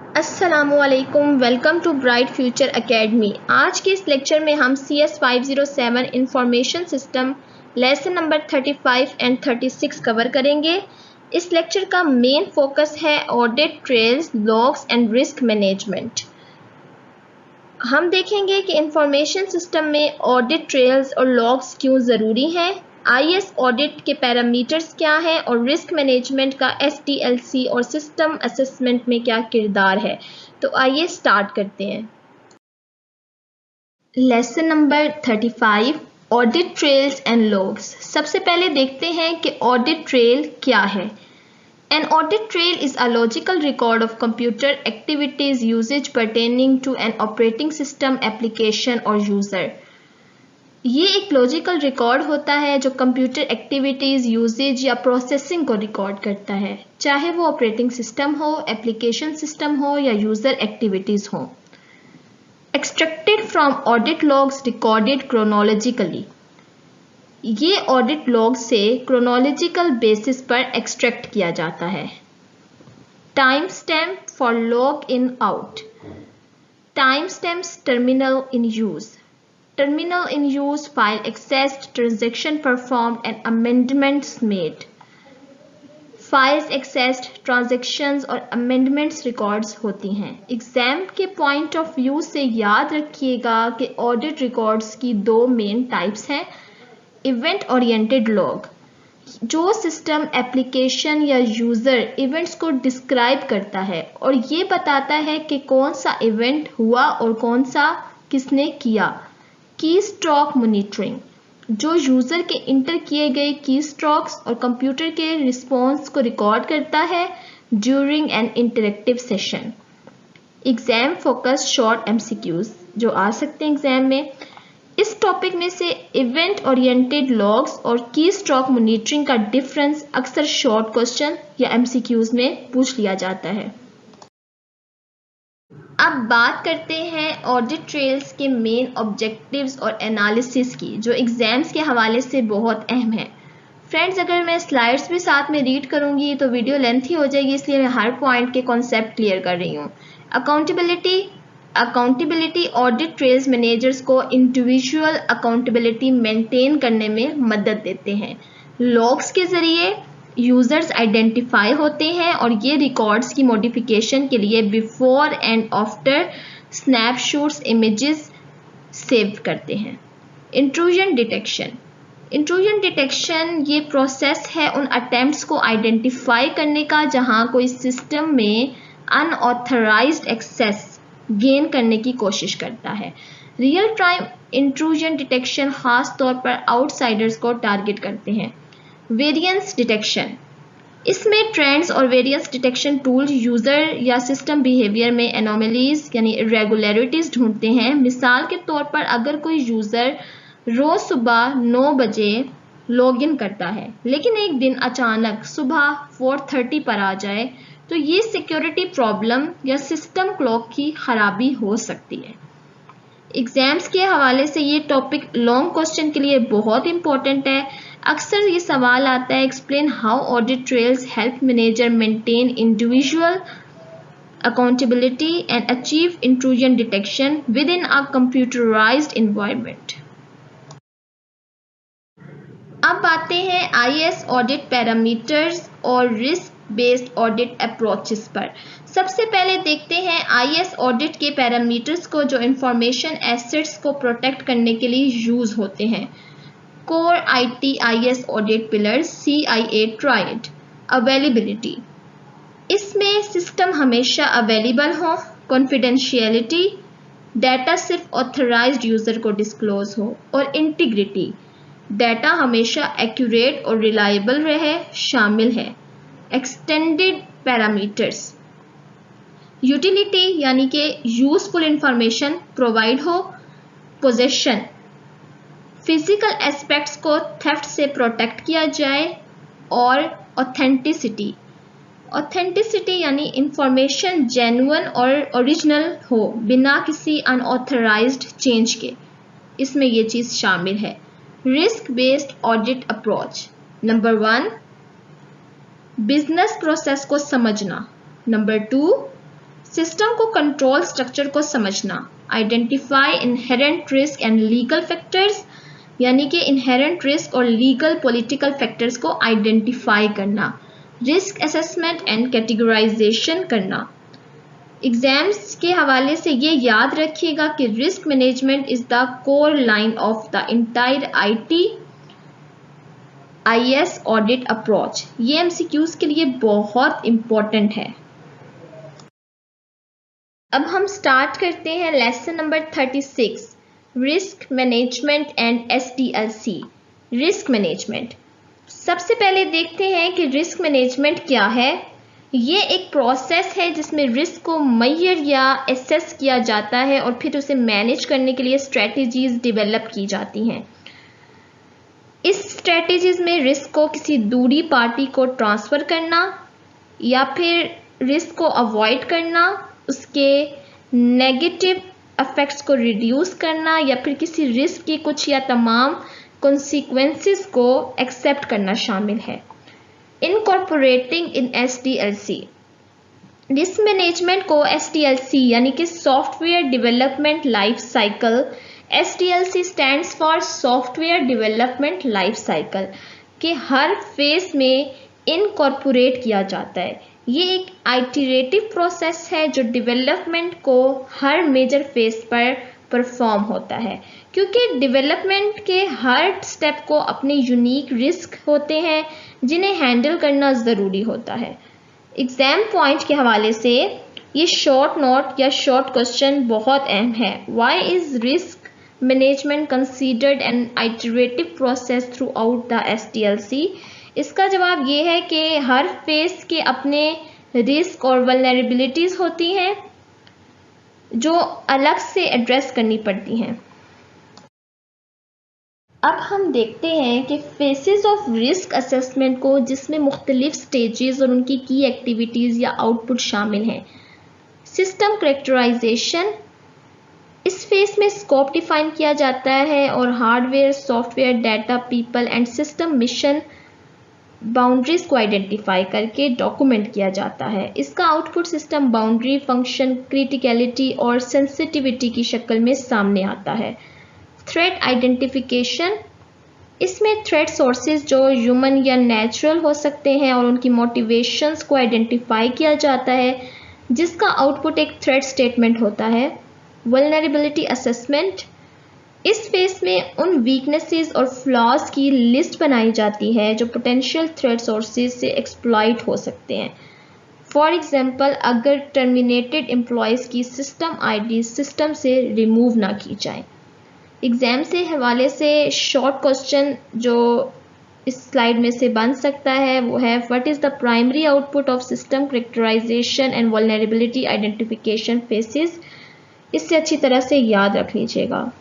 अस्सलामुअलैकुम, welcome to Bright Future Academy. आज के इस लेक्चर में हम CS 507 information system lesson number 35 and 36 cover करेंगे। इस लेक्चर का मेन फोकस है audit trails, logs and risk management. हम देखेंगे कि इंफॉर्मेशन सिस्टम में ऑडिट ट्रेल्स और लॉग्स क्यों ज़रूरी हैं, IS ऑडिट के पैरामीटर्स क्या हैं और रिस्क मैनेजमेंट का SDLC और सिस्टम असेसमेंट में क्या किरदार है। तो आइए स्टार्ट करते हैं। Lesson number 35, audit trails and logs. सबसे पहले देखते हैं कि ऑडिट ट्रेल क्या है। An audit trail is a logical record of computer activities usage pertaining to an operating system, application or user. ये एक लॉजिकल रिकॉर्ड होता है जो कंप्यूटर एक्टिविटीज़, यूजेज या प्रोसेसिंग को रिकॉर्ड करता है, चाहे वो ऑपरेटिंग सिस्टम हो, एप्लीकेशन सिस्टम हो या यूज़र एक्टिविटीज़ हो। Extracted from audit logs recorded chronologically. ये ऑडिट लॉग से क्रोनोलॉजिकल बेसिस पर एक्सट्रैक्ट किया जाता है। Time stamp for log in out. Time stamps terminal in use. Terminal in use file accessed, transaction performed and amendments made. Files accessed, transactions और amendments records होती हैं। Exam के point of view से याद रखिएगा कि ऑडिट रिकॉर्ड्स की दो मेन टाइप्स हैं। इवेंट ओरिएंटेड लॉग, जो सिस्टम, एप्लीकेशन या यूज़र इवेंट्स को डिस्क्राइब करता है और ये बताता है कि कौन सा इवेंट हुआ और कौन सा किसने किया। की स्ट्रोक मॉनिटरिंग, जो यूज़र के इंटर किए गए की स्ट्रोक्स और कंप्यूटर के रिस्पॉन्स को रिकॉर्ड करता है during an interactive session. Exam focus short MCQs जो आ सकते हैं एग्जाम में। इस टॉपिक में से इवेंट ओरिएंटेड लॉग्स और की स्ट्रोक मॉनिटरिंग का डिफरेंस अक्सर शॉर्ट क्वेश्चन या MCQs में पूछ लिया जाता है। अब बात करते हैं ऑडिट ट्रेल्स के मेन ऑब्जेक्टिव्स और एनालिसिस की, जो एग्जाम्स के हवाले से बहुत अहम है। फ्रेंड्स, अगर मैं स्लाइड्स भी साथ में रीड करूंगी तो वीडियो लेंथी हो जाएगी, इसलिए मैं हर पॉइंट के कॉन्सेप्ट क्लियर कर रही हूँ। अकाउंटेबिलिटी ऑडिट ट्रेल्स मैनेजर्स को इंडिविजुअल अकाउंटेबिलिटी मेंटेन करने में मदद देते हैं। लॉग्स के ज़रिए यूज़र्स आइडेंटिफाई होते हैं और ये रिकॉर्ड्स की मॉडिफिकेशन के लिए before and after snapshots, images save करते हैं। इंट्रूजन डिटेक्शन ये प्रोसेस है उन अटेम्प्ट्स को आइडेंटिफाई करने का जहां कोई सिस्टम में अनऑथराइज्ड एक्सेस गेन करने की कोशिश करता है। रियल टाइम इंट्रूजन डिटेक्शन खास तौर पर आउटसाइडर्स को टारगेट करते हैं। वेरिएंस डिटेक्शन, इसमें ट्रेंड्स और वेरिएंस डिटेक्शन टूल यूज़र या सिस्टम बिहेवियर में एनोमलीज यानी इरेगुलरिटीज़ ढूंढते हैं। मिसाल के तौर पर अगर कोई यूज़र रोज़ सुबह 9 बजे लॉग इन करता है लेकिन एक दिन अचानक सुबह 4:30 पर आ जाए तो ये सिक्योरिटी प्रॉब्लम या सिस्टम क्लॉक की खराबी हो सकती है। एग्जाम्स के हवाले से ये टॉपिक लॉन्ग क्वेश्चन के लिए बहुत इंपॉर्टेंट है। अक्सर ये सवाल आता है, explain how audit trails help manager maintain individual accountability and achieve intrusion detection with in a computerised environment. अब आते हैं IS ऑडिट पैरामीटर्स और रिस्क बेस्ड ऑडिट अप्रोचेस पर। सबसे पहले देखते हैं IS ऑडिट के पैरामीटर्स को जो इंफॉर्मेशन एसेट्स को प्रोटेक्ट करने के लिए यूज होते हैं। Core IT IS audit pillars CIA tried. Availability, इसमें सिस्टम हमेशा अवेलेबल हो। कॉन्फिडेंशियलिटी, डाटा सिर्फ ऑथराइज्ड यूजर को डिस्क्लोज हो। और इंटीग्रिटी, डाटा हमेशा एक्यूरेट और रिलायबल रहे शामिल है। एक्सटेंडेड पैरामीटर्स, यूटिलिटी यानी कि यूजफुल इंफॉर्मेशन प्रोवाइड हो। पोजेशन, फिजिकल एस्पेक्ट्स को थेफ्ट से प्रोटेक्ट किया जाए। और ऑथेंटिसिटी यानी इंफॉर्मेशन जेन्युइन और ओरिजिनल हो बिना किसी अनऑथराइज्ड चेंज के, इसमें ये चीज़ शामिल है। Risk based audit approach, number 1 business process को समझना। नंबर 2 सिस्टम को कंट्रोल स्ट्रक्चर को समझना, identify inherent risk and legal factors, यानी कि इनहेरेंट रिस्क और लीगल पॉलिटिकल फैक्टर्स को आइडेंटिफाई करना, रिस्क असेसमेंट एंड कैटेगराइजेशन करना। एग्जाम्स के हवाले से ये याद रखिएगा कि risk management is the core line of the entire IS audit approach. ये एमसीक्यूज के लिए बहुत इंपॉर्टेंट है। अब हम स्टार्ट करते हैं lesson number 36, risk management and SDLC। Risk management, सबसे पहले देखते हैं कि रिस्क मैनेजमेंट क्या है। ये एक प्रोसेस है जिसमें रिस्क को मेजर या एसेस किया जाता है और फिर उसे मैनेज करने के लिए स्ट्रेटजीज डेवलप की जाती हैं। इस स्ट्रेटजीज में रिस्क को किसी दूसरी पार्टी को ट्रांसफ़र करना या फिर रिस्क को अवॉइड करना, उसके नेगेटिव इफेक्ट्स को रिड्यूस करना या फिर किसी रिस्क की कुछ या तमाम कॉन्सिक्वेंसेस को एक्सेप्ट करना शामिल है। इनकॉर्पोरेटिंग इन SDLC, रिस्क मैनेजमेंट को SDLC यानी कि software development life cycle, SDLC stands for software development life cycle के हर फेज में इनकॉर्पोरेट किया जाता है। ये एक आइटरेटिव प्रोसेस है जो डेवलपमेंट को हर मेजर फेज पर परफॉर्म होता है, क्योंकि डेवलपमेंट के हर स्टेप को अपने यूनिक रिस्क होते हैं जिन्हें हैंडल करना ज़रूरी होता है। एग्जाम पॉइंट के हवाले से ये शॉर्ट नोट या शॉर्ट क्वेश्चन बहुत अहम है। Why is risk management considered an iterative process throughout the SDLC? इसका जवाब ये है कि हर फेज के अपने रिस्क और वल्नरेबिलिटीज़ होती हैं जो अलग से एड्रेस करनी पड़ती हैं। अब हम देखते हैं कि फेसेस ऑफ रिस्क असेसमेंट को, जिसमें मुख्तलिफ स्टेजेस और उनकी की एक्टिविटीज़ या आउटपुट शामिल हैं। सिस्टम करेक्टराइजेशन, इस फेस में स्कोप डिफाइन किया जाता है और hardware, software, data, people and system mission boundaries को आइडेंटिफाई करके डॉक्यूमेंट किया जाता है। इसका output system boundary, function, criticality और सेंसिटिविटी की शक्ल में सामने आता है। थ्रेट आइडेंटिफिकेशन, इसमें थ्रेट सोर्सेज जो ह्यूमन या नेचुरल हो सकते हैं और उनकी मोटिवेशंस को आइडेंटिफाई किया जाता है, जिसका आउटपुट एक थ्रेट स्टेटमेंट होता है। वल्नरेबिलिटी असेसमेंट, इस फेस में उन वीकनेसेस और फ्लॉज की लिस्ट बनाई जाती है जो पोटेंशियल थ्रेट सोर्सेज से एक्सप्लॉइट हो सकते हैं। फॉर एग्जांपल, अगर टर्मिनेटेड एम्प्लॉयज़ की सिस्टम ID सिस्टम से रिमूव ना की जाए। एग्ज़ाम से हवाले से शॉर्ट क्वेश्चन जो इस स्लाइड में से बन सकता है वो है, what is the primary output of system characterization and vulnerability identification phases. इससे अच्छी तरह से याद रख लीजिएगा।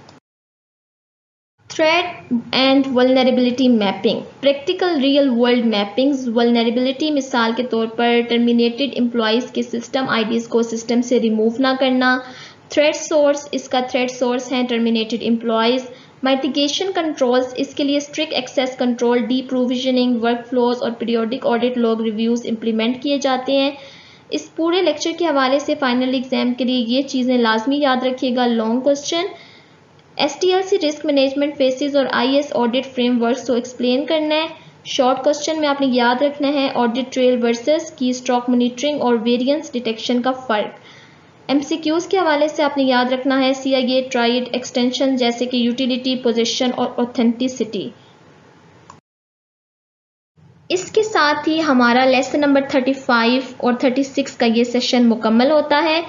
Threat and vulnerability mapping, practical real world mappings. Vulnerability मिसाल के तौर पर टर्मिनेटेड एम्प्लॉयज़ के सिस्टम IDs को सिस्टम से रिमूव ना करना। थ्रेट सोर्स, इसका थ्रेट सोर्स हैं टर्मिनेटेड एम्प्लॉयज़। माइटिगेशन कंट्रोल्स, इसके लिए strict access control, deprovisioning, workflows और periodic audit log reviews implement किए जाते हैं। इस पूरे लेक्चर के हवाले से फाइनल एग्जाम के लिए ये चीज़ें लाजमी याद रखिएगा। Long question, SDLC risk management faces और IS ऑडिट फ्रेमवर्क को एक्सप्लेन करना है। शॉर्ट क्वेश्चन में आपने याद रखना है ऑडिट ट्रेल वर्सेस की स्टॉक मॉनिटरिंग और वेरिएंस डिटेक्शन का फ़र्क। MCQs के हवाले से आपने याद रखना है CIA ट्राइड एक्सटेंशन जैसे कि यूटिलिटी, पोजीशन और ऑथेंटिसिटी। इसके साथ ही हमारा लेसन नंबर 35 और 36 का ये सेशन मुकम्मल होता है।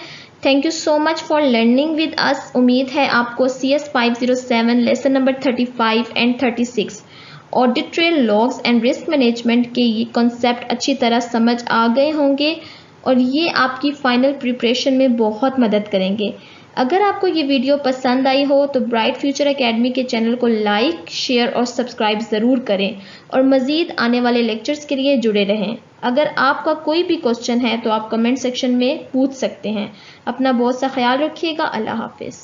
Thank you so much for learning with us. उम्मीद है आपको CS 507 lesson number 35 and 36 audit trail logs and risk management के ये कॉन्सेप्ट अच्छी तरह समझ आ गए होंगे और ये आपकी फ़ाइनल प्रिपरेशन में बहुत मदद करेंगे। अगर आपको ये वीडियो पसंद आई हो तो ब्राइट फ्यूचर एकेडमी के चैनल को लाइक, शेयर और सब्सक्राइब ज़रूर करें और मज़ीद आने वाले लेक्चर्स के लिए जुड़े रहें। अगर आपका कोई भी क्वेश्चन है तो आप कमेंट सेक्शन में पूछ सकते हैं। अपना बहुत सा ख्याल रखिएगा। अल्लाह हाफिज़।